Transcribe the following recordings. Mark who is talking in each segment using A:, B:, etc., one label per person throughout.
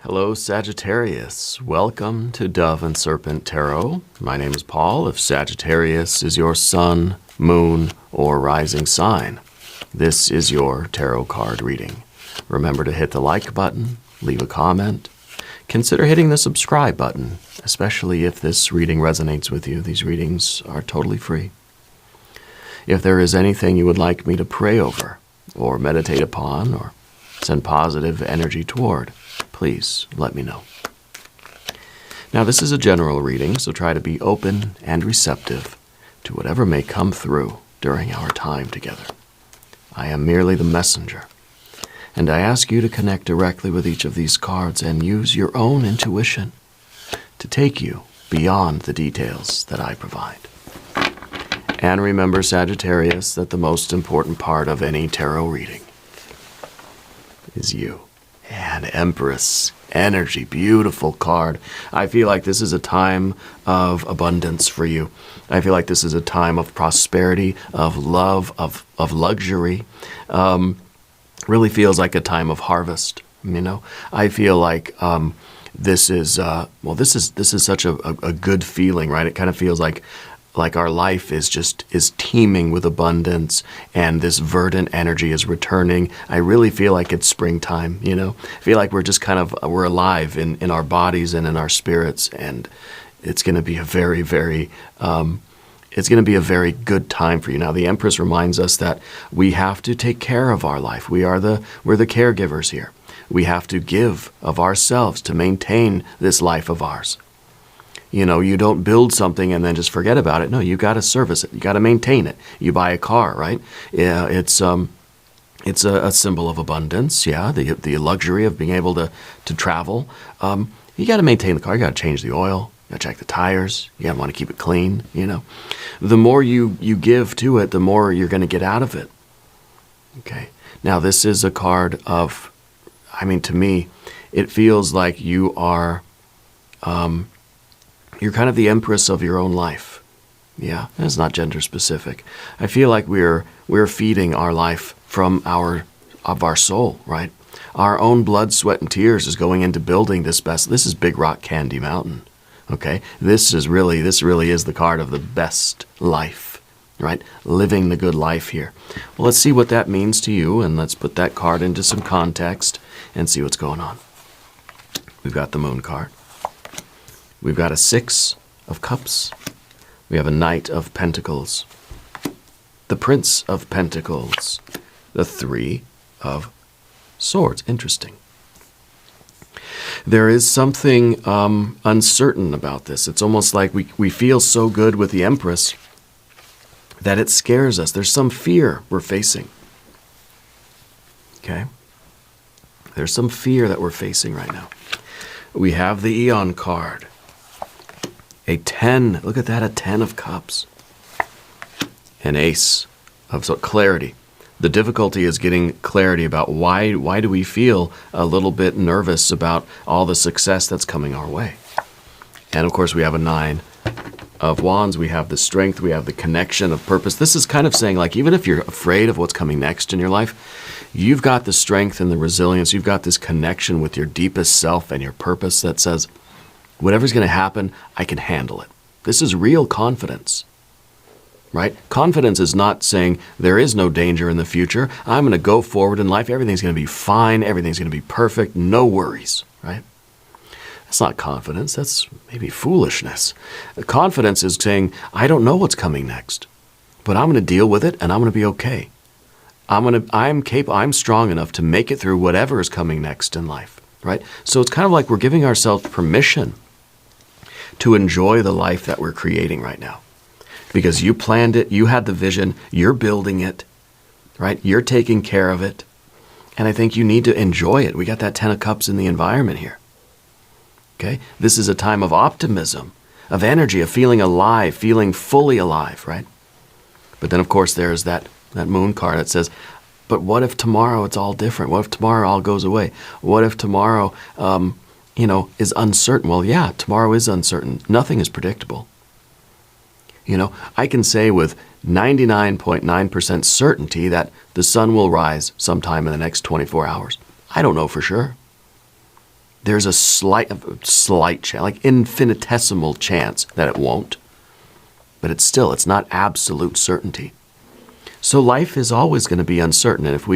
A: Hello, Sagittarius. Welcome to Dove and Serpent Tarot. My name is Paul. If Sagittarius is your sun, moon, or rising sign, this is your tarot card reading. Remember to hit the like button, leave a comment. Consider hitting the subscribe button, especially if this reading resonates with you. These readings are totally free. If there is anything you would like me to pray over, or meditate upon, or send positive energy toward, please let me know. Now, this is a general reading, so try to be open and receptive to whatever may come through during our time together. I am merely the messenger, and I ask you to connect directly with each of these cards and use your own intuition to take you beyond the details that I provide. And remember, Sagittarius, that the most important part of any tarot reading is you. And Empress energy, beautiful card. I feel like this is a time of abundance for you. I feel like this is a time of prosperity, of love, of luxury. Really feels like a time of harvest. You know, I feel like this is such a good feeling, right? It kind of feels like our life is teeming with abundance, and this verdant energy is returning. I really feel like it's springtime, you know? I feel like we're alive in our bodies and in our spirits, and it's going to be a very, very, it's going to be a very good time for you. Now, the Empress reminds us that we have to take care of our life. We're the caregivers here. We have to give of ourselves to maintain this life of ours. You know, you don't build something and then just forget about it. No, you got to service it. You got to maintain it. You buy a car, right? Yeah, it's a symbol of abundance. Yeah, the luxury of being able to travel. You got to maintain the car. You got to change the oil. You got to check the tires. You got to want to keep it clean. You know, the more you give to it, the more you're going to get out of it. Okay. Now, this is a card of, I mean, to me, it feels like you are. You're kind of the empress of your own life. Yeah, it's not gender specific. I feel like we're feeding our life from our soul, right? Our own blood, sweat, and tears is going into building this best. This is Big Rock Candy Mountain. Okay, this really is the card of the best life, right? Living the good life here. Well, let's see what that means to you, and let's put that card into some context and see what's going on. We've got the Moon card. We've got a Six of Cups. We have a Knight of Pentacles. The Prince of Pentacles. The Three of Swords. Interesting. There is something uncertain about this. It's almost like we feel so good with the Empress that it scares us. There's some fear we're facing. Okay? There's some fear that we're facing right now. We have the Eon card. A 10, look at that, a 10 of Cups. An Ace of clarity. The difficulty is getting clarity about why do we feel a little bit nervous about all the success that's coming our way. And of course we have a 9 of Wands. We have the strength, we have the connection of purpose. This is kind of saying, like, even if you're afraid of what's coming next in your life, you've got the strength and the resilience. You've got this connection with your deepest self and your purpose that says, whatever's going to happen, I can handle it. This is real confidence, right? Confidence is not saying there is no danger in the future. I'm going to go forward in life. Everything's going to be fine. Everything's going to be perfect. No worries, right? That's not confidence. That's maybe foolishness. Confidence is saying, I don't know what's coming next, but I'm going to deal with it and I'm going to be okay. I'm strong enough to make it through whatever is coming next in life, right? So it's kind of like we're giving ourselves permission to enjoy the life that we're creating right now. Because you planned it, you had the vision, you're building it, right? You're taking care of it. And I think you need to enjoy it. We got that 10 of Cups in the environment here. Okay? This is a time of optimism, of energy, of feeling alive, feeling fully alive, right? But then, of course, there's that Moon card that says, but what if tomorrow it's all different? What if tomorrow all goes away? What if tomorrow is uncertain? Well, yeah, tomorrow is uncertain. Nothing is predictable. You know, I can say with 99.9% certainty that the sun will rise sometime in the next 24 hours. I don't know for sure. there's a slight chance, like infinitesimal chance that it won't. But it's not absolute certainty. So life is always going to be uncertain. And if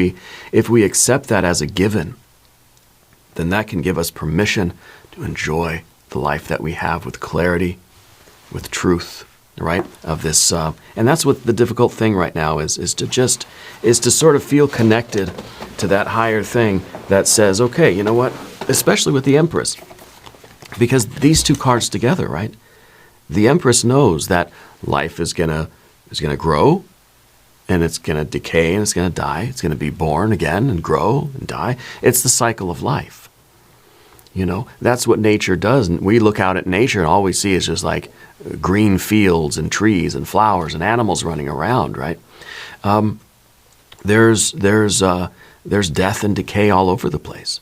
A: we accept that as a given, then that can give us permission to enjoy the life that we have with clarity, with truth, right? Of this, and that's what the difficult thing right now is to sort of feel connected to that higher thing that says, okay, you know what? Especially with the Empress, because these two cards together, right? The Empress knows that life is gonna grow, and it's gonna decay, and it's gonna die. It's gonna be born again and grow and die. It's the cycle of life. You know, that's what nature does. And we look out at nature and all we see is just like green fields and trees and flowers and animals running around, right? There's death and decay all over the place,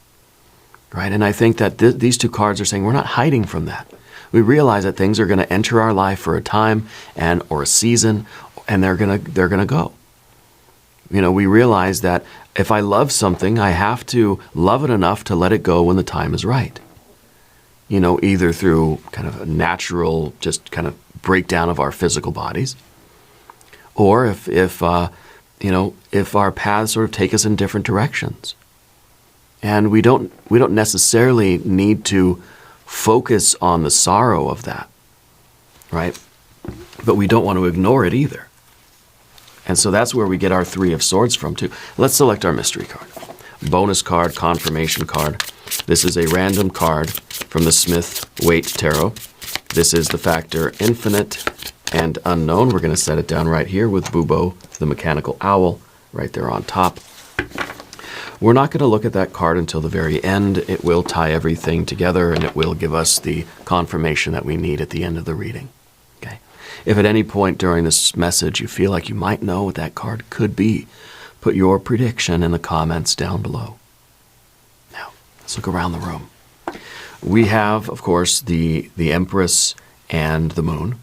A: right? And I think that these two cards are saying we're not hiding from that. We realize that things are going to enter our life for a time or a season, and they're gonna go. You know, we realize that if I love something, I have to love it enough to let it go when the time is right. You know, either through kind of a natural, just kind of breakdown of our physical bodies, or if our paths sort of take us in different directions. And we don't necessarily need to focus on the sorrow of that, right? But we don't want to ignore it either. And so that's where we get our Three of Swords from too. Let's select our mystery card. Bonus card, confirmation card. This is a random card from the Smith-Waite Tarot. This is the factor infinite and unknown. We're going to set it down right here with Bubo, the mechanical owl, right there on top. We're not going to look at that card until the very end. It will tie everything together, and it will give us the confirmation that we need at the end of the reading. Okay. If at any point during this message you feel like you might know what that card could be, put your prediction in the comments down below. Now, let's look around the room. We have, of course, the Empress and the Moon,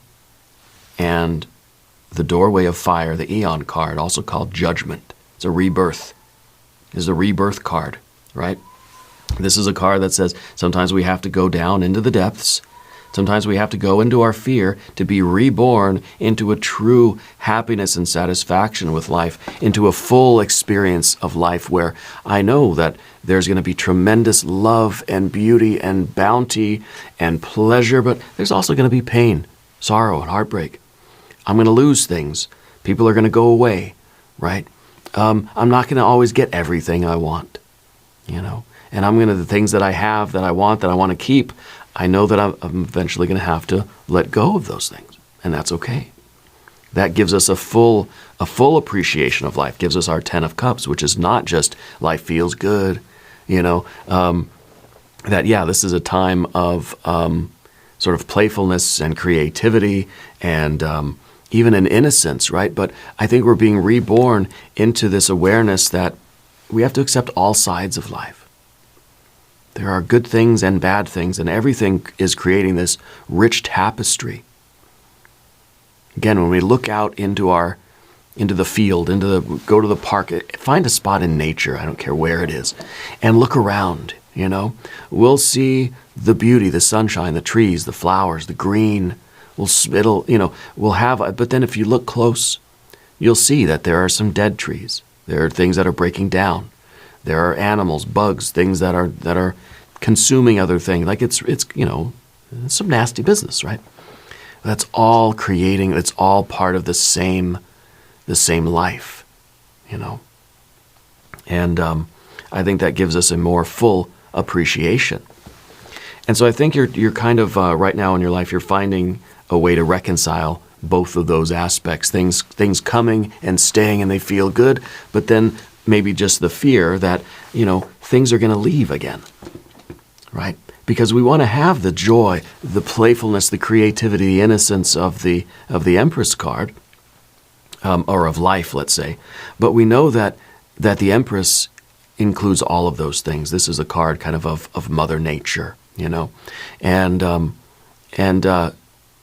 A: and the Doorway of Fire, the Eon card, also called Judgment. It's a rebirth. This is a rebirth card, right? This is a card that says sometimes we have to go down into the depths. Sometimes we have to go into our fear to be reborn into a true happiness and satisfaction with life, into a full experience of life where I know that there's going to be tremendous love and beauty and bounty and pleasure, but there's also going to be pain, sorrow, and heartbreak. I'm going to lose things. People are going to go away, right? I'm not going to always get everything I want, you know, and the things that I have that I want to keep, I know that I'm eventually going to have to let go of those things, and that's okay. That gives us a full appreciation of life, gives us our 10 of Cups, which is not just life feels good, you know, this is a time of sort of playfulness and creativity and even an innocence, right? But I think we're being reborn into this awareness that we have to accept all sides of life. There are good things and bad things, and everything is creating this rich tapestry. Again, when we look out into the field, go to the park, find a spot in nature, I don't care where it is, and look around, you know. We'll see the beauty, the sunshine, the trees, the flowers, the green. We'll have, but then if you look close, you'll see that there are some dead trees. There are things that are breaking down. There are animals, bugs, things that are consuming other things. Like it's some nasty business, right? That's all creating. It's all part of the same life, you know. And I think that gives us a more full appreciation. And so I think you're kind of right now in your life, you're finding a way to reconcile both of those aspects. Things coming and staying, and they feel good, but then maybe just the fear that, you know, things are going to leave again, right? Because we want to have the joy, the playfulness, the creativity, the innocence of the Empress card, or of life, let's say. But we know that the Empress includes all of those things. This is a card kind of Mother Nature, you know, and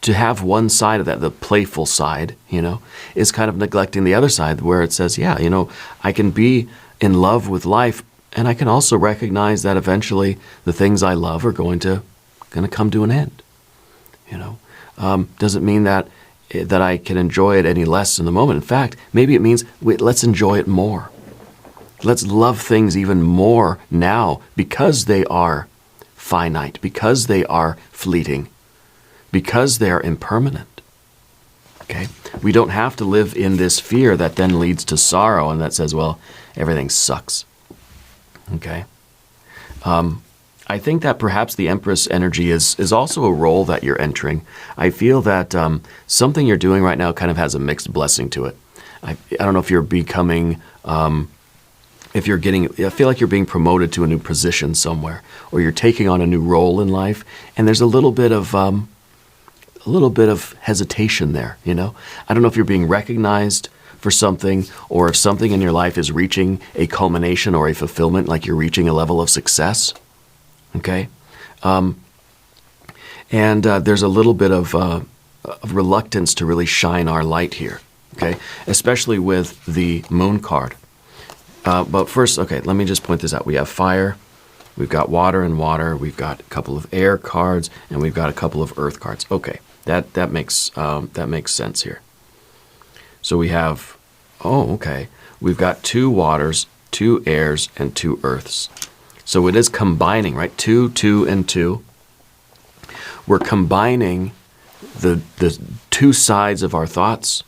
A: to have one side of that, the playful side, you know, is kind of neglecting the other side where it says, yeah, you know, I can be in love with life And I can also recognize that eventually the things I love are going to come to an end. You know, doesn't mean that I can enjoy it any less in the moment. In fact, maybe it means let's enjoy it more. Let's love things even more now because they are finite, because they are fleeting, because they are impermanent. Okay? We don't have to live in this fear that then leads to sorrow and that says, well, everything sucks. Okay? I think that perhaps the Empress energy is also a role that you're entering. I feel that something you're doing right now kind of has a mixed blessing to it. I don't know if you're becoming, I feel like you're being promoted to a new position somewhere, or you're taking on a new role in life, and there's a little bit of hesitation there, you know? I don't know if you're being recognized for something, or if something in your life is reaching a culmination or a fulfillment, like you're reaching a level of success. Okay? There's a little bit of reluctance to really shine our light here, okay? Especially with the Moon card. But first, okay, let me just point this out. We have fire, we've got water and water, we've got a couple of air cards, and we've got a couple of earth cards. Okay, that makes sense here. So we have, we've got 2 waters, 2 airs, and 2 earths. So it is combining, right? 2, 2, and 2. We're combining the 2 sides of our thoughts.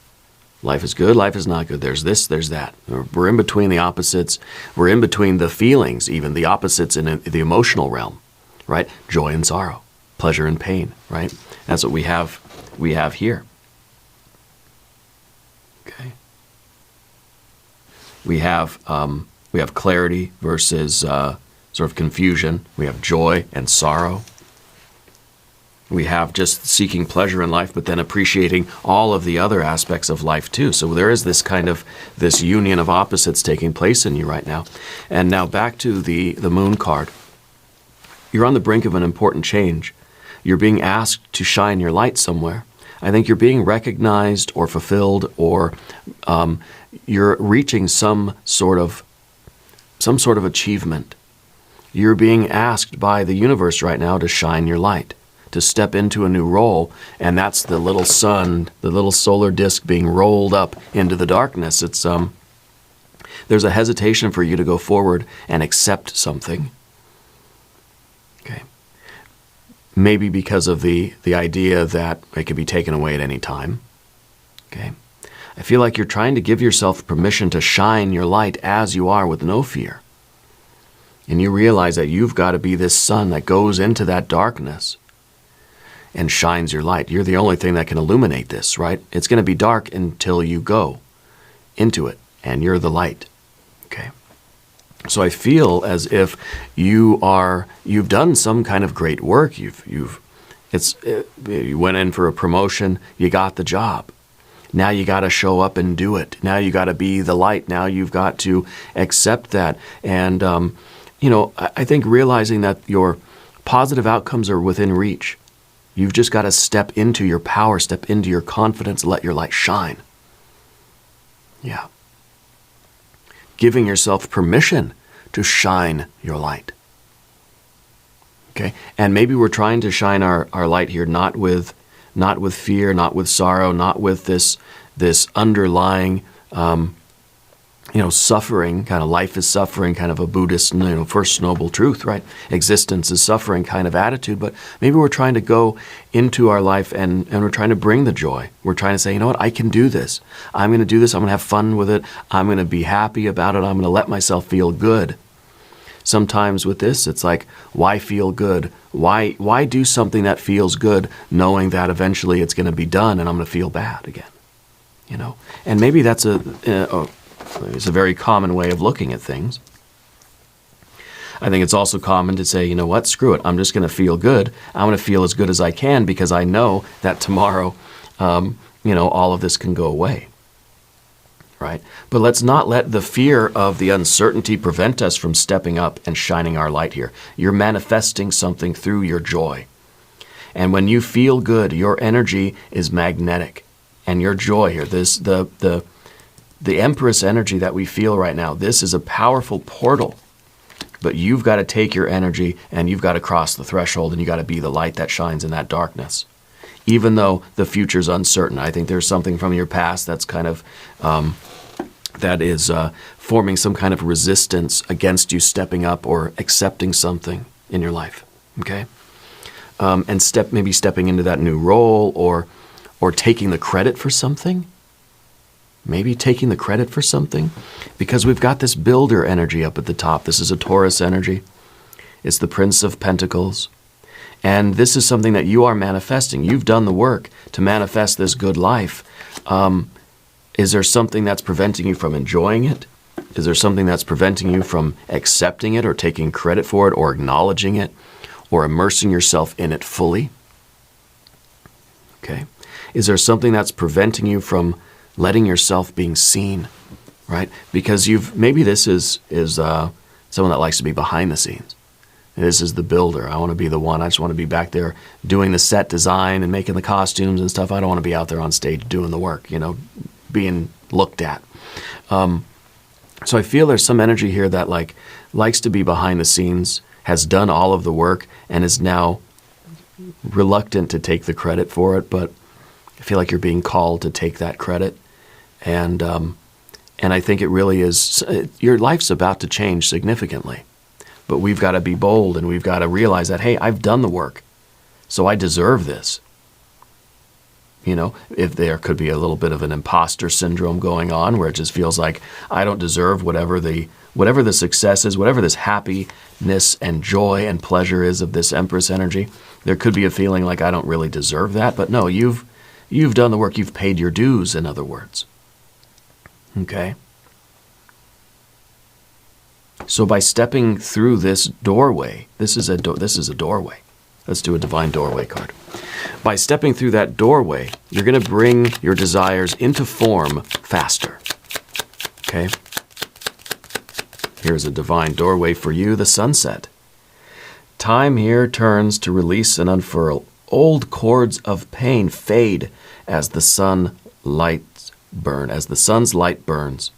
A: Life is good, life is not good. There's this, there's that. We're in between the opposites. We're in between the feelings, even the opposites in the emotional realm, right? Joy and sorrow, pleasure and pain, right? That's what we have here. Okay. We have clarity versus sort of confusion. We have joy and sorrow. We have just seeking pleasure in life, but then appreciating all of the other aspects of life too. So there is this this union of opposites taking place in you right now. And now back to the Moon card. You're on the brink of an important change. You're being asked to shine your light somewhere. I think you're being recognized or fulfilled, or you're reaching some sort of achievement. You're being asked by the universe right now to shine your light, to step into a new role, and that's the little sun, the little solar disk being rolled up into the darkness. It's there's a hesitation for you to go forward and accept something. Okay. Maybe because of the idea that it could be taken away at any time. Okay. I feel like you're trying to give yourself permission to shine your light as you are with no fear. And you realize that you've got to be this sun that goes into that darkness and shines your light. You're the only thing that can illuminate this, right? It's going to be dark until you go into it, and you're the light. Okay. So I feel as if you've done some kind of great work. You went in for a promotion, you got the job. Now you got to show up and do it. Now you got to be the light. Now you've got to accept that. And I think realizing that your positive outcomes are within reach. You've just got to step into your power, step into your confidence, let your light shine. Yeah. Giving yourself permission to shine your light. Okay? And maybe we're trying to shine our light here not with fear, not with sorrow, not with this underlying suffering, kind of life is suffering, kind of a Buddhist, first noble truth, right? Existence is suffering kind of attitude, but maybe we're trying to go into our life and we're trying to bring the joy. We're trying to say, you know what, I can do this. I'm going to do this. I'm going to have fun with it. I'm going to be happy about it. I'm going to let myself feel good. Sometimes with this, it's like, why feel good? Why do something that feels good knowing that eventually it's going to be done and I'm going to feel bad again? And maybe that's it's a very common way of looking at things. I think it's also common to say, you know what, screw it. I'm just going to feel good. I'm going to feel as good as I can because I know that tomorrow, all of this can go away. Right? But let's not let the fear of the uncertainty prevent us from stepping up and shining our light here. You're manifesting something through your joy. And when you feel good, your energy is magnetic. And your joy here, the Empress energy that we feel right now, this is a powerful portal But you've got to take your energy and you've got to cross the threshold and you got to be the light that shines in that darkness. Even though the future's uncertain. I think there's something from your past that's kind of, that is forming some kind of resistance against you stepping up or accepting something in your life, okay? And maybe stepping into that new role or taking the credit for something. Maybe taking the credit for something, because we've got this builder energy up at the top. This is a Taurus energy. It's the Prince of Pentacles. And this is something that you are manifesting. You've done the work to manifest this good life. Is there something that's preventing you from enjoying it? Is there something that's preventing you from accepting it or taking credit for it or acknowledging it or immersing yourself in it fully? Okay. Is there something that's preventing you from letting yourself being seen, right? Because maybe this is someone that likes to be behind the scenes. This is the builder. I want to be the one. I just want to be back there doing the set design and making the costumes and stuff. I don't want to be out there on stage doing the work, being looked at. So I feel there's some energy here that likes to be behind the scenes, has done all of the work, and is now reluctant to take the credit for it. But I feel like you're being called to take that credit. And I think it really is, your life's about to change significantly. But we've got to be bold and we've got to realize that, hey, I've done the work, so I deserve this. If there could be a little bit of an imposter syndrome going on where it just feels like I don't deserve whatever the success is, whatever this happiness and joy and pleasure is of this Empress energy, there could be a feeling like I don't really deserve that. But no, you've done the work. You've paid your dues, in other words. Okay? So by stepping through this doorway, this is a doorway. Let's do a divine doorway card. By stepping through that doorway, you're going to bring your desires into form faster. Okay? Here's a divine doorway for you, the sunset. Time here turns to release and unfurl. Old cords of pain fade as the sun's light burns.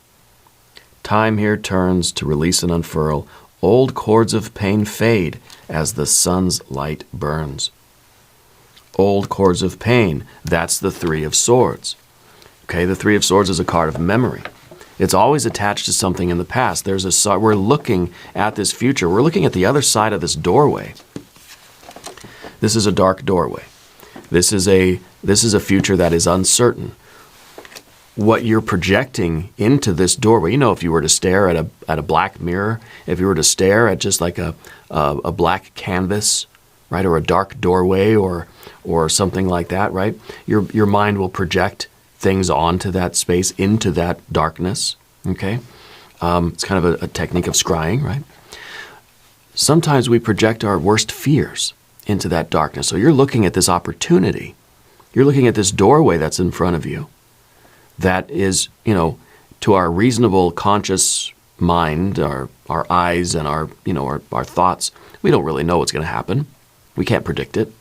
A: Time here turns to release and unfurl. Old cords of pain fade as the sun's light burns. Old cords of pain, that's the Three of Swords. Okay, the Three of Swords is a card of memory. It's always attached to something in the past. We're looking at this future. We're looking at the other side of this doorway. This is a dark doorway. This is a future that is uncertain. What you're projecting into this doorway, if you were to stare at a black mirror, if you were to stare at just like a black canvas, right, or a dark doorway or something like that, right? Your mind will project things onto that space, into that darkness, okay? It's kind of a technique of scrying, right? Sometimes we project our worst fears into that darkness. So you're looking at this opportunity. You're looking at this doorway that's in front of you that is, to our reasonable conscious mind, our eyes and our thoughts, we don't really know what's going to happen. We can't predict it.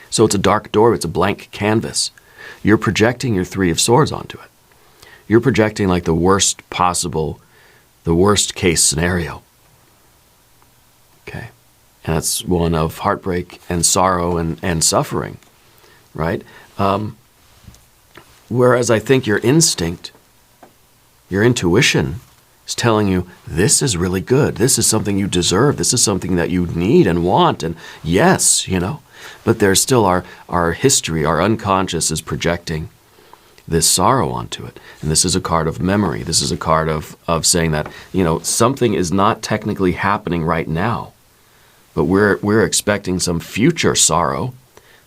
A: So it's a dark door. It's a blank canvas. You're projecting your Three of Swords onto it. You're projecting like the worst case scenario. Okay. And that's one of heartbreak and sorrow and suffering, right? Whereas I think your instinct, your intuition is telling you, this is really good. This is something you deserve. This is something that you need and want. And yes, but there's still our history, our unconscious is projecting this sorrow onto it. And this is a card of memory. This is a card of saying that, something is not technically happening right now, but we're expecting some future sorrow,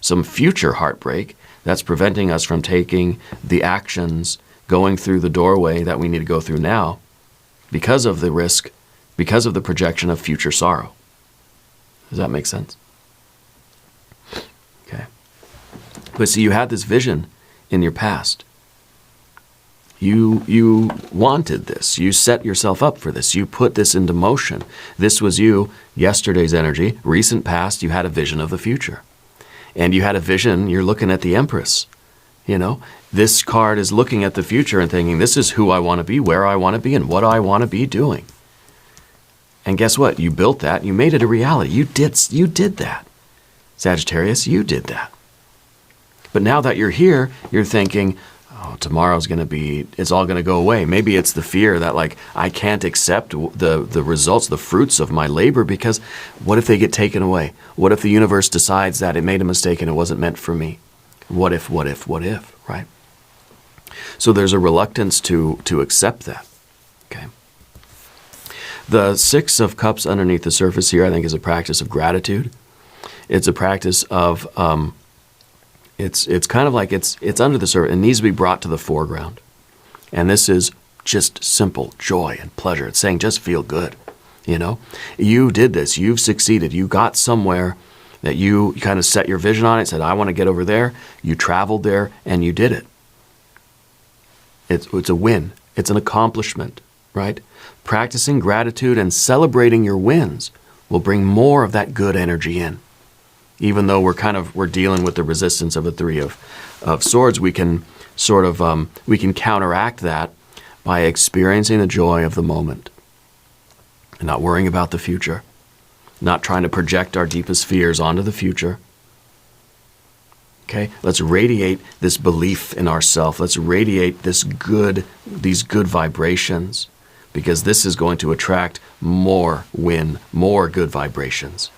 A: some future heartbreak that's preventing us from taking the actions, going through the doorway that we need to go through now because of the risk, because of the projection of future sorrow. Does that make sense? Okay. But see, you had this vision in your past. You wanted this. You set yourself up for this. You put this into motion. This was you, yesterday's energy, recent past. You had a vision of the future. And you had a vision, you're looking at the Empress. This card is looking at the future and thinking, this is who I want to be, where I want to be, and what I want to be doing. And guess what? You built that. You made it a reality. You did that. Sagittarius, you did that. But now that you're here, you're thinking, oh, tomorrow's going to be, it's all going to go away. Maybe it's the fear that, like, I can't accept the results, the fruits of my labor, because what if they get taken away? What if the universe decides that it made a mistake and it wasn't meant for me? What if, right? So there's a reluctance to accept that, okay? The Six of Cups underneath the surface here, I think, is a practice of gratitude. It's a practice of, it's kind of like it's under the surface. It needs to be brought to the foreground. And this is just simple joy and pleasure. It's saying just feel good, you know? You did this. You've succeeded. You got somewhere that you kind of set your vision on it, said, I want to get over there. You traveled there, and you did it. It's a win. It's an accomplishment, right? Practicing gratitude and celebrating your wins will bring more of that good energy in. Even though we're dealing with the resistance of a Three of Swords, we can sort of, we can counteract that by experiencing the joy of the moment and not worrying about the future, not trying to project our deepest fears onto the future. Okay, let's radiate this belief in ourselves. Let's radiate these good vibrations, because this is going to attract more good vibrations.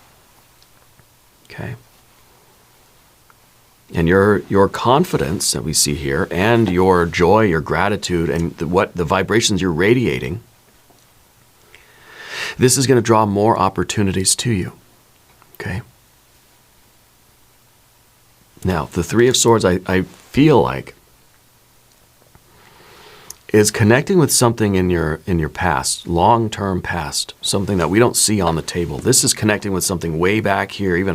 A: Okay. And your confidence that we see here, and your joy, your gratitude, and the vibrations you're radiating, this is going to draw more opportunities to you. Okay. Now, the Three of Swords, I feel like, is connecting with something in your past, long-term past, something that we don't see on the table. This is connecting with something way back here, even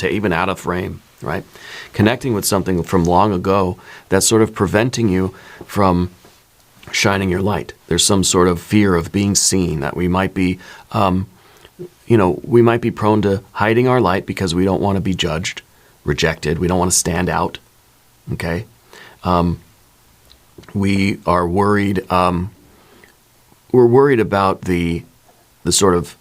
A: even out of frame, right? Connecting with something from long ago that's sort of preventing you from shining your light. There's some sort of fear of being seen, that we might be, we might be prone to hiding our light because we don't want to be judged, rejected. We don't want to stand out, okay? We are worried, we're worried about the sort of,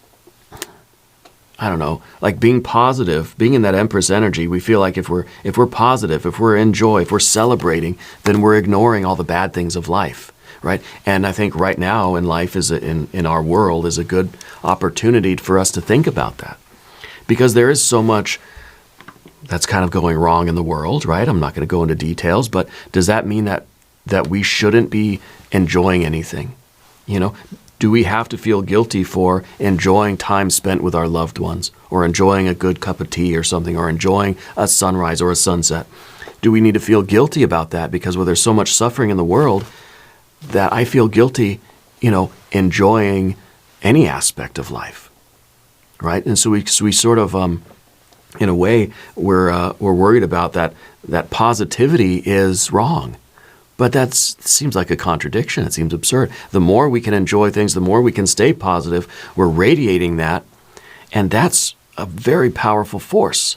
A: I don't know, like being positive, being in that Empress energy. We feel like if we're positive, if we're in joy, if we're celebrating, then we're ignoring all the bad things of life, right? And I think right now in life, in our world, is a good opportunity for us to think about that. Because there is so much that's kind of going wrong in the world, right? I'm not going to go into details, but does that mean that we shouldn't be enjoying anything? You know, do we have to feel guilty for enjoying time spent with our loved ones, or enjoying a good cup of tea or something, or enjoying a sunrise or a sunset? Do we need to feel guilty about that? Because there's so much suffering in the world that I feel guilty, enjoying any aspect of life, right? And so we sort of, in a way, we're worried about that positivity is wrong. But that seems like a contradiction. It seems absurd. The more we can enjoy things, the more we can stay positive. We're radiating that, and that's a very powerful force,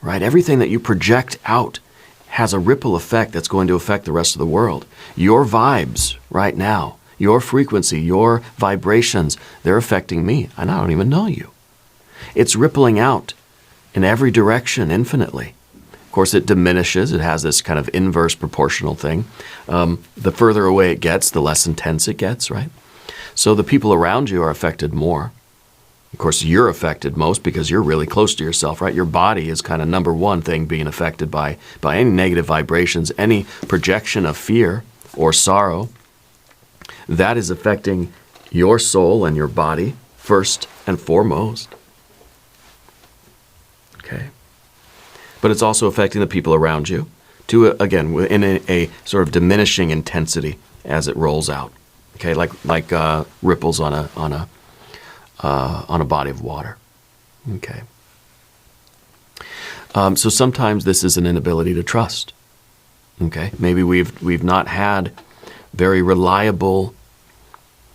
A: right? Everything that you project out has a ripple effect that's going to affect the rest of the world. Your vibes right now, your frequency, your vibrations, they're affecting me, and I don't even know you. It's rippling out in every direction infinitely. Of course, it diminishes. It has this kind of inverse proportional thing. The further away it gets, the less intense it gets, right? So the people around you are affected more. Of course, you're affected most because you're really close to yourself, right? Your body is kind of number one thing being affected by any negative vibrations, any projection of fear or sorrow. That is affecting your soul and your body first and foremost. Okay. But it's also affecting the people around you, again, in a sort of diminishing intensity as it rolls out. Okay, like ripples on a body of water. Okay. So sometimes this is an inability to trust. Okay, maybe we've not had very reliable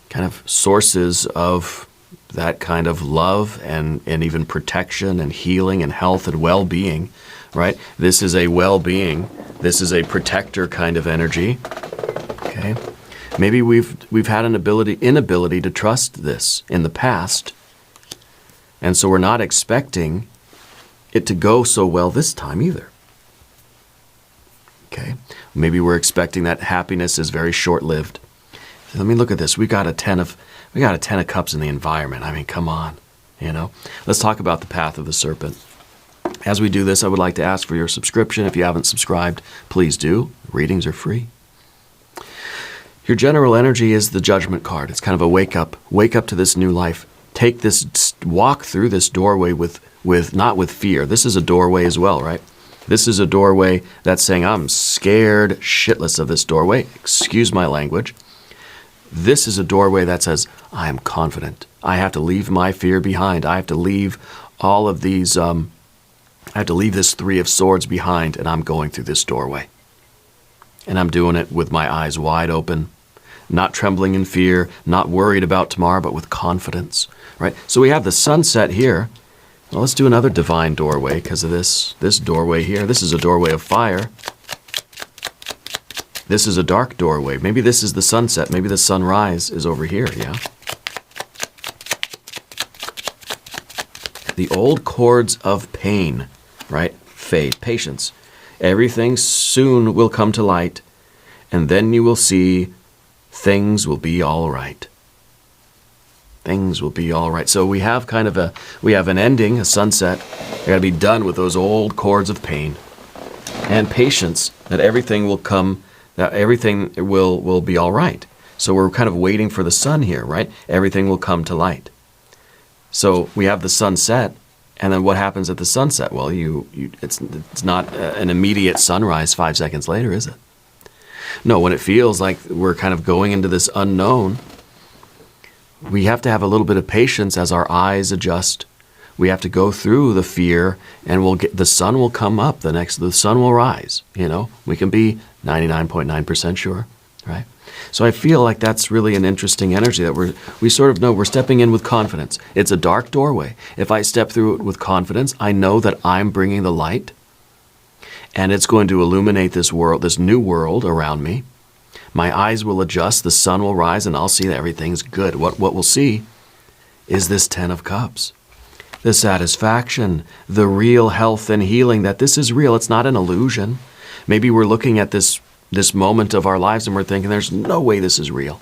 A: kind of sources of that kind of love and even protection and healing and health and well-being, right? This is a well-being. This is a protector kind of energy. Okay. Maybe we've had an inability to trust this in the past, and so we're not expecting it to go so well this time either. Okay? Maybe we're expecting that happiness is very short-lived. Let me look at this. We got a 10 of cups in the environment. I mean, come on, you know. Let's talk about the path of the serpent. As we do this, I would like to ask for your subscription. If you haven't subscribed, please do. Readings are free. Your general energy is the Judgment card. It's kind of a wake up to this new life. Walk through this doorway not with fear. This is a doorway as well, right? This is a doorway that's saying, I'm scared shitless of this doorway. Excuse my language. This is a doorway that says, I am confident. I have to leave my fear behind. I have to leave all of these, I have to leave this 3 of Swords behind, and I'm going through this doorway. And I'm doing it with my eyes wide open, not trembling in fear, not worried about tomorrow, but with confidence, right? So we have the sunset here. Well, let's do another divine doorway because of this doorway here. This is a doorway of fire. This is a dark doorway. Maybe this is the sunset. Maybe the sunrise is over here, yeah? The old cords of pain, right? Fade. Patience. Everything soon will come to light, and then you will see things will be all right. Things will be all right. So we have an ending, a sunset. We got to be done with those old cords of pain. And patience, that everything will come, that everything will be all right. So we're kind of waiting for the sun here, right? Everything will come to light. So we have the sunset, and then what happens at the sunset? Well, it's not an immediate sunrise 5 seconds later, is it? No, when it feels like we're kind of going into this unknown, we have to have a little bit of patience as our eyes adjust. We have to go through the fear, and the sun will come up. The sun will rise. You know, we can be 99.9% sure, right? So I feel like that's really an interesting energy that we sort of know we're stepping in with confidence. It's a dark doorway. If I step through it with confidence, I know that I'm bringing the light, and it's going to illuminate this world, this new world around me. My eyes will adjust, the sun will rise, and I'll see that everything's good. What we'll see is this 10 of Cups. The satisfaction, the real health and healing, that this is real. It's not an illusion. Maybe we're looking at this moment of our lives and we're thinking, there's no way this is real.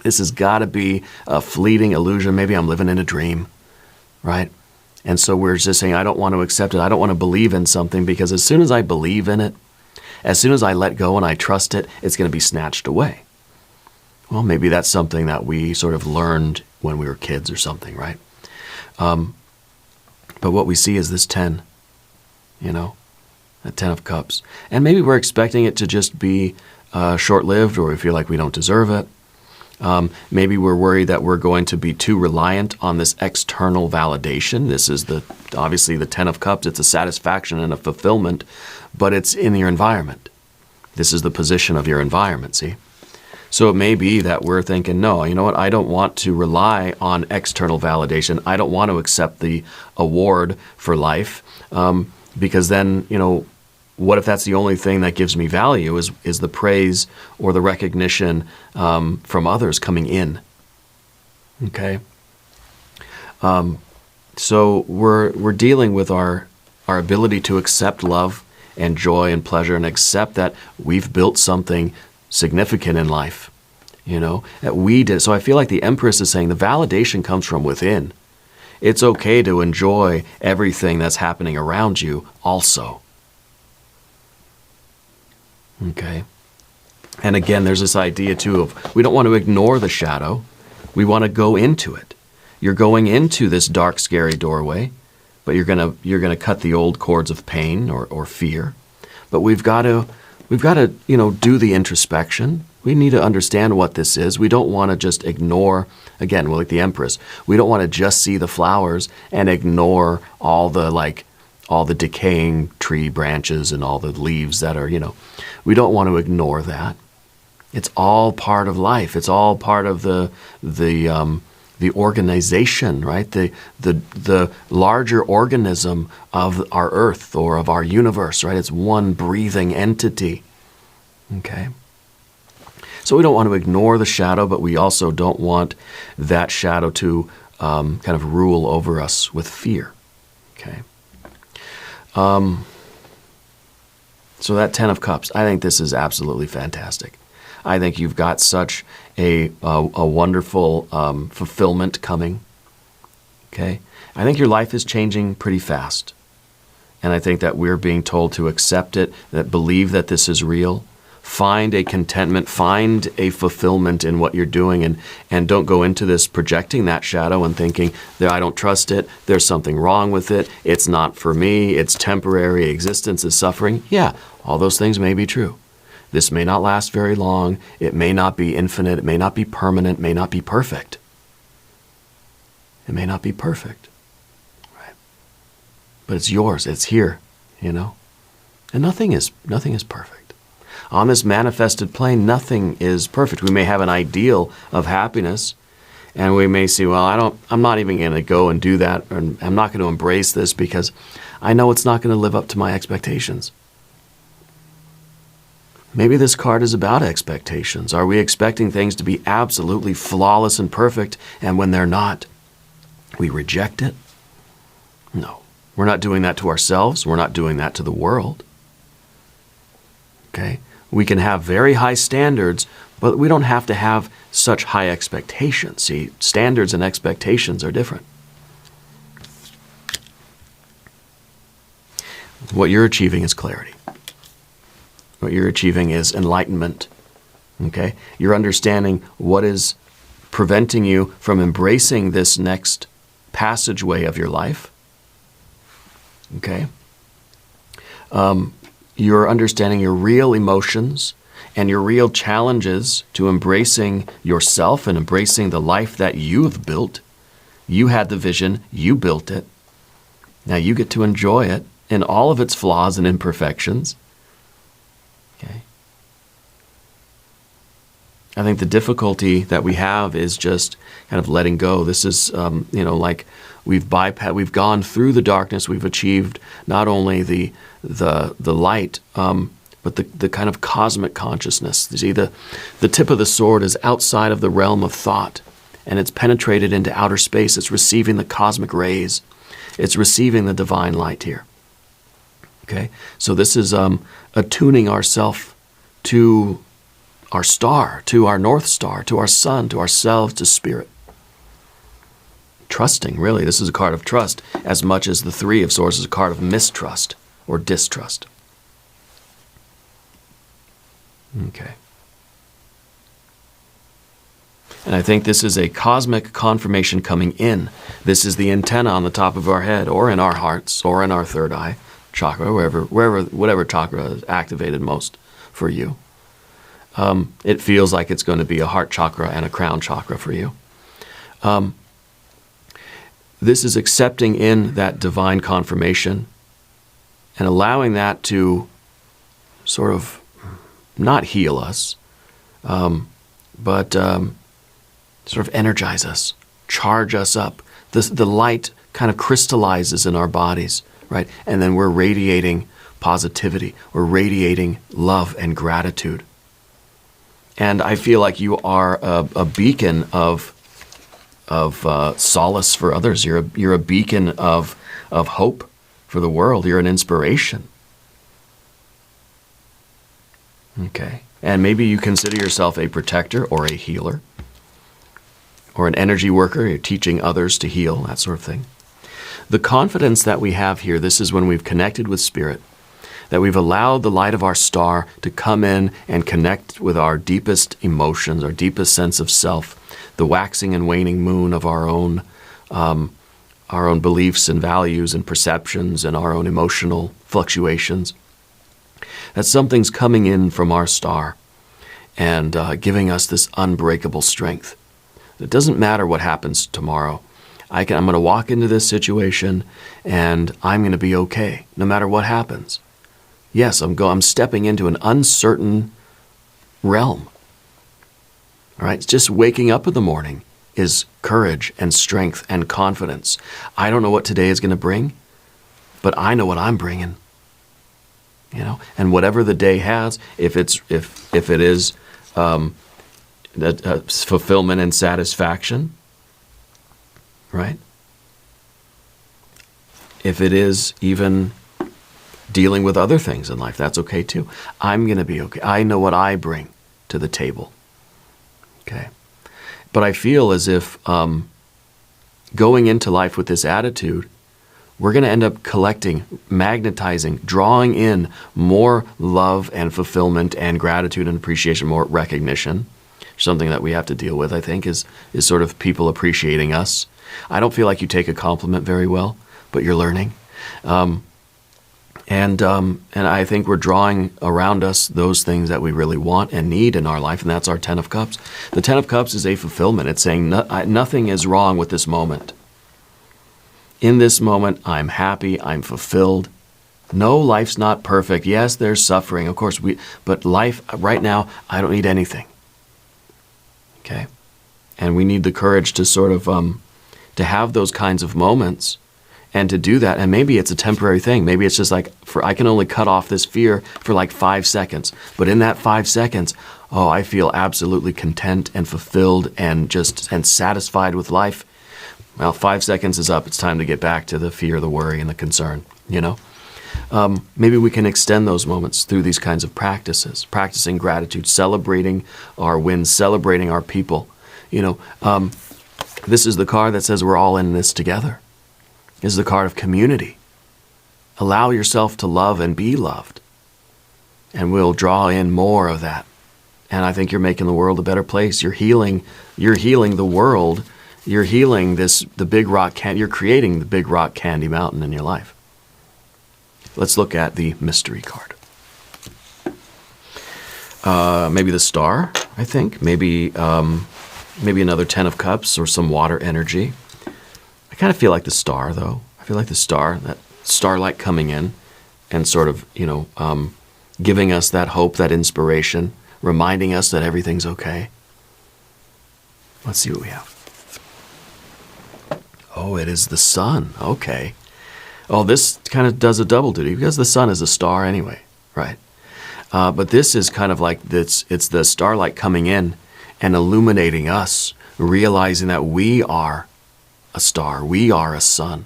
A: This has got to be a fleeting illusion. Maybe I'm living in a dream, right? And so we're just saying, I don't want to accept it. I don't want to believe in something, because as soon as I believe in it, as soon as I let go and I trust it, it's going to be snatched away. Well, maybe that's something that we sort of learned when we were kids or something, right? But what we see is this 10, you know, a 10 of Cups. And maybe we're expecting it to just be short-lived, or we feel like we don't deserve it. Maybe we're worried that we're going to be too reliant on this external validation. This is obviously the 10 of Cups. It's a satisfaction and a fulfillment, but it's in your environment. This is the position of your environment, see? So it may be that we're thinking, no, you know what? I don't want to rely on external validation. I don't want to accept the award for life, because then, you know, what if that's the only thing that gives me value is the praise or the recognition from others coming in? Okay. So we're dealing with our ability to accept love and joy and pleasure, and accept that we've built something significant in life, you know, that we did. So I feel like the Empress is saying the validation comes from within. It's okay to enjoy everything that's happening around you also. Okay. And again, there's this idea too of we don't want to ignore the shadow. We want to go into it. You're going into this dark, scary doorway, but you're gonna cut the old cords of pain or fear. But we've got to, you know, do the introspection. We need to understand what this is. We don't want to just ignore, again, like the Empress, we don't want to just see the flowers and ignore all the decaying tree branches and all the leaves that are, you know, we don't want to ignore that. It's all part of life. It's all part of the organization, right? The larger organism of our Earth or of our universe, right? It's one breathing entity. Okay. So we don't want to ignore the shadow, but we also don't want that shadow to kind of rule over us with fear. Okay. So that Ten of Cups, I think this is absolutely fantastic. I think you've got such a wonderful fulfillment coming. Okay. I think your life is changing pretty fast. And I think that we're being told to accept it, that believe that this is real. Find a contentment, find a fulfillment in what you're doing, and don't go into this projecting that shadow and thinking that I don't trust it, there's something wrong with it, it's not for me, it's temporary, existence is suffering. Yeah, all those things may be true. This may not last very long, it may not be infinite, it may not be permanent, it may not be perfect. It may not be perfect, right? But it's yours, it's here, you know? And nothing is perfect. On this manifested plane, nothing is perfect. We may have an ideal of happiness, and we may say, well, I'm not even going to go and do that, or I'm not going to embrace this because I know it's not going to live up to my expectations. Maybe this card is about expectations. Are we expecting things to be absolutely flawless and perfect, and when they're not, we reject it? No. We're not doing that to ourselves. We're not doing that to the world. Okay? We can have very high standards, but we don't have to have such high expectations. See, standards and expectations are different. What you're achieving is clarity. What you're achieving is enlightenment. Okay? You're understanding what is preventing you from embracing this next passageway of your life. Okay? You're understanding your real emotions and your real challenges to embracing yourself and embracing the life that you've built. You had the vision, you built it. Now you get to enjoy it in all of its flaws and imperfections. Okay. I think the difficulty that we have is just kind of letting go. This is, like we've gone through the darkness. We've achieved not only the light, but the kind of cosmic consciousness. You see, the tip of the sword is outside of the realm of thought, and it's penetrated into outer space. It's receiving the cosmic rays. It's receiving the divine light here. Okay, so this is attuning ourselves to our star, to our North Star, to our sun, to ourselves, to spirit. Trusting, really. This is a card of trust as much as the Three of Swords is a card of mistrust or distrust. Okay. And I think this is a cosmic confirmation coming in. This is the antenna on the top of our head, or in our hearts, or in our third eye chakra, whatever chakra is activated most for you. It feels like it's going to be a heart chakra and a crown chakra for you. This is accepting in that divine confirmation and allowing that to sort of not heal us, but sort of energize us, charge us up. The light kind of crystallizes in our bodies, right? And then we're radiating positivity. We're radiating love and gratitude. And I feel like you are a beacon of solace for others. You're a beacon of hope for the world. You're an inspiration. Okay. And maybe you consider yourself a protector or a healer or an energy worker. You're teaching others to heal, that sort of thing. The confidence that we have here, this is when we've connected with Spirit, that we've allowed the light of our star to come in and connect with our deepest emotions, our deepest sense of self, the waxing and waning moon of our own beliefs and values and perceptions and our own emotional fluctuations. That something's coming in from our star and giving us this unbreakable strength. It doesn't matter what happens tomorrow. I'm going to walk into this situation and I'm going to be okay, no matter what happens. Yes, I'm stepping into an uncertain realm. All right, just waking up in the morning is courage and strength and confidence. I don't know what today is going to bring, but I know what I'm bringing. You know, and whatever the day has, if it is fulfillment and satisfaction, right? If it is even dealing with other things in life, that's okay too. I'm going to be okay. I know what I bring to the table. Okay. But I feel as if going into life with this attitude, we're going to end up collecting, magnetizing, drawing in more love and fulfillment and gratitude and appreciation, more recognition. Something that we have to deal with, I think, is sort of people appreciating us. I don't feel like you take a compliment very well, but you're learning. And I think we're drawing around us those things that we really want and need in our life, and that's our Ten of Cups. The Ten of Cups is a fulfillment. It's saying nothing is wrong with this moment. In this moment, I'm happy, I'm fulfilled. No, life's not perfect. Yes, there's suffering, of course, but life, right now, I don't need anything. Okay? And we need the courage to sort of, to have those kinds of moments and to do that. And maybe it's a temporary thing. Maybe it's just like, I can only cut off this fear for like 5 seconds. But in that 5 seconds, oh, I feel absolutely content and fulfilled and satisfied with life. Well, 5 seconds is up. It's time to get back to the fear, the worry, and the concern, you know? Maybe we can extend those moments through these kinds of practices, practicing gratitude, celebrating our wins, celebrating our people. You know, this is the card that says we're all in this together. This is the card of community. Allow yourself to love and be loved, and we'll draw in more of that. And I think you're making the world a better place. You're healing the world. You're healing the big rock you're creating the big rock candy mountain in your life. Let's look at the mystery card. Maybe the Star, I think. Maybe another Ten of Cups or some water energy. I kind of feel like the Star, though. I feel like the Star, that starlight coming in and sort of, you know, giving us that hope, that inspiration, reminding us that everything's okay. Let's see what we have. Oh, it is the Sun. Okay. Oh, this kind of does a double duty because the Sun is a star anyway, right? But this is kind of like it's the starlight coming in and illuminating us, realizing that we are a star, we are a sun.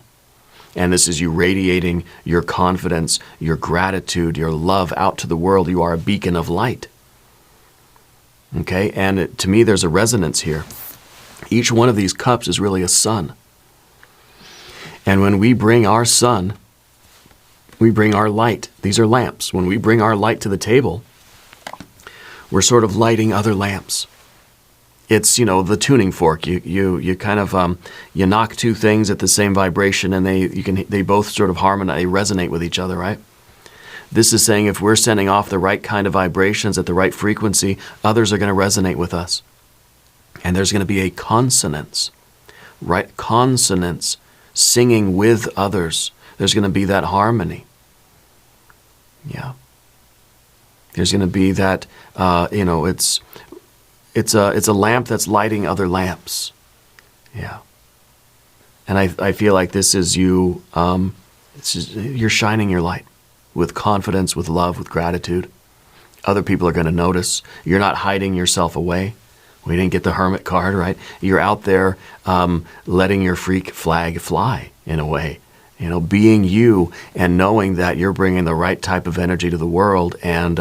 A: And this is you radiating your confidence, your gratitude, your love out to the world. You are a beacon of light. Okay, and to me there's a resonance here. Each one of these cups is really a sun. And when we bring our sun, we bring our light. These are lamps. When we bring our light to the table, we're sort of lighting other lamps. It's, you know, the tuning fork. You kind of you knock two things at the same vibration, and they both sort of harmonize, they resonate with each other, right? This is saying if we're sending off the right kind of vibrations at the right frequency, others are going to resonate with us, and there's going to be a consonance, right? Consonance. Singing with others. There's going to be that harmony. Yeah. There's going to be that, you know, it's a lamp that's lighting other lamps. Yeah. And I feel like this is you, you're shining your light with confidence, with love, with gratitude. Other people are going to notice. You're not hiding yourself away. We didn't get the Hermit card, right? You're out there letting your freak flag fly in a way. You know, being you and knowing that you're bringing the right type of energy to the world, and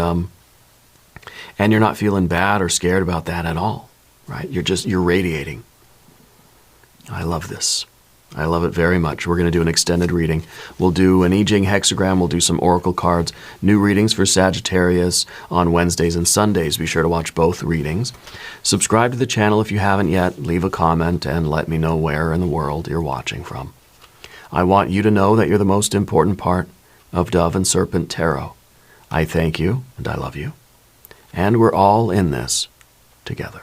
A: you're not feeling bad or scared about that at all, right? You're radiating. I love this. I love it very much. We're going to do an extended reading. We'll do an I Ching hexagram. We'll do some oracle cards. New readings for Sagittarius on Wednesdays and Sundays. Be sure to watch both readings. Subscribe to the channel if you haven't yet. Leave a comment and let me know where in the world you're watching from. I want you to know that you're the most important part of Dove and Serpent Tarot. I thank you and I love you. And we're all in this together.